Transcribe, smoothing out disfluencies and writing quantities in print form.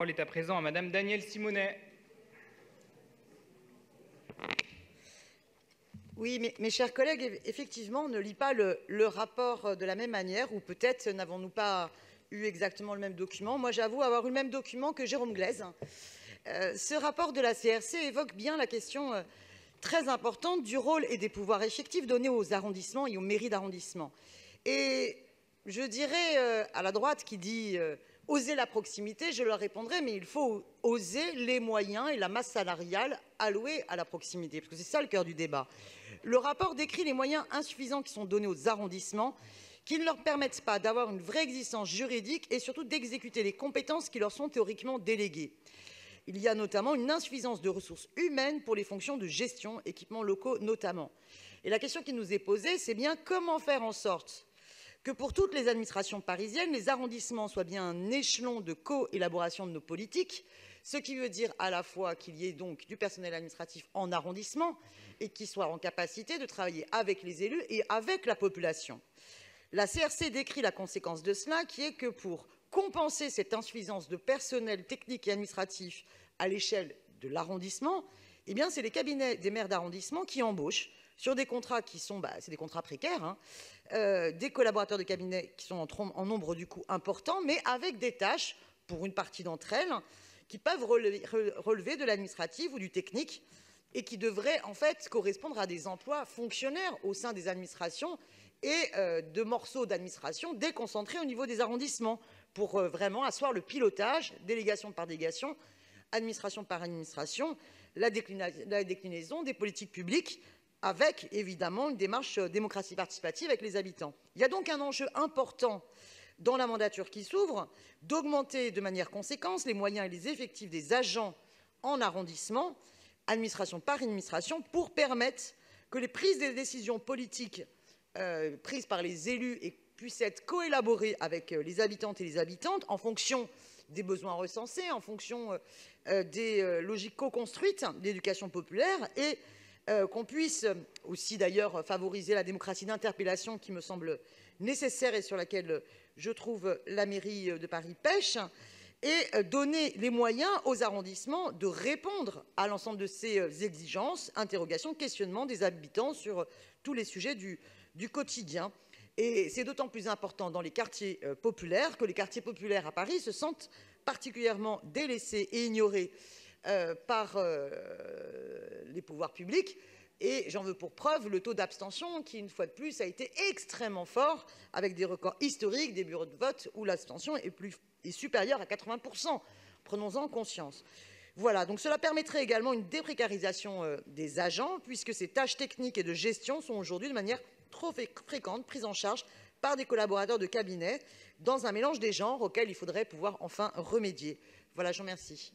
La parole est à présent à Madame Danielle Simonet. Oui, mes chers collègues, effectivement, on ne lit pas le rapport de la même manière, ou peut-être n'avons-nous pas eu exactement le même document. Moi, j'avoue avoir eu le même document que Jérôme Glaise. Ce rapport de la CRC évoque bien la question très importante du rôle et des pouvoirs effectifs donnés aux arrondissements et aux mairies d'arrondissement. Et je dirais à la droite qui dit oser la proximité, je leur répondrai, mais il faut oser les moyens et la masse salariale allouée à la proximité, parce que c'est ça le cœur du débat. Le rapport décrit les moyens insuffisants qui sont donnés aux arrondissements, qui ne leur permettent pas d'avoir une vraie existence juridique et surtout d'exécuter les compétences qui leur sont théoriquement déléguées. Il y a notamment une insuffisance de ressources humaines pour les fonctions de gestion, équipements locaux notamment. Et la question qui nous est posée, c'est bien comment faire en sorte que pour toutes les administrations parisiennes, les arrondissements soient bien un échelon de co-élaboration de nos politiques, ce qui veut dire à la fois qu'il y ait donc du personnel administratif en arrondissement et qui soit en capacité de travailler avec les élus et avec la population. La CRC décrit la conséquence de cela, qui est que pour compenser cette insuffisance de personnel technique et administratif à l'échelle de l'arrondissement, eh bien, c'est les cabinets des maires d'arrondissement qui embauchent sur des contrats qui sont c'est des contrats précaires, des collaborateurs de cabinet qui sont en nombre du coup important, mais avec des tâches, pour une partie d'entre elles, qui peuvent relever de l'administratif ou du technique et qui devraient en fait correspondre à des emplois fonctionnaires au sein des administrations et de morceaux d'administration déconcentrés au niveau des arrondissements pour vraiment asseoir le pilotage, délégation par délégation, administration par administration, la déclinaison des politiques publiques avec évidemment une démarche démocratie participative avec les habitants. Il y a donc un enjeu important dans la mandature qui s'ouvre d'augmenter de manière conséquente les moyens et les effectifs des agents en arrondissement, administration par administration, pour permettre que les prises de décisions politiques prises par les élus puissent être coélaborées avec les habitantes et les habitantes en fonction des besoins recensés, en fonction des logiques co-construites d'éducation populaire et qu'on puisse aussi d'ailleurs favoriser la démocratie d'interpellation qui me semble nécessaire et sur laquelle je trouve la mairie de Paris pêche, et donner les moyens aux arrondissements de répondre à l'ensemble de ces exigences, interrogations, questionnements des habitants sur tous les sujets du quotidien. Et c'est d'autant plus important dans les quartiers populaires que les quartiers populaires à Paris se sentent particulièrement délaissés et ignorés par les pouvoirs publics. Et j'en veux pour preuve le taux d'abstention qui, une fois de plus, a été extrêmement fort, avec des records historiques, des bureaux de vote où l'abstention est supérieure à 80%. Prenons-en conscience. Voilà, donc cela permettrait également une déprécarisation des agents, puisque ces tâches techniques et de gestion sont aujourd'hui de manière trop fréquente prises en charge par des collaborateurs de cabinet, dans un mélange des genres auquel il faudrait pouvoir enfin remédier. Voilà, je vous remercie.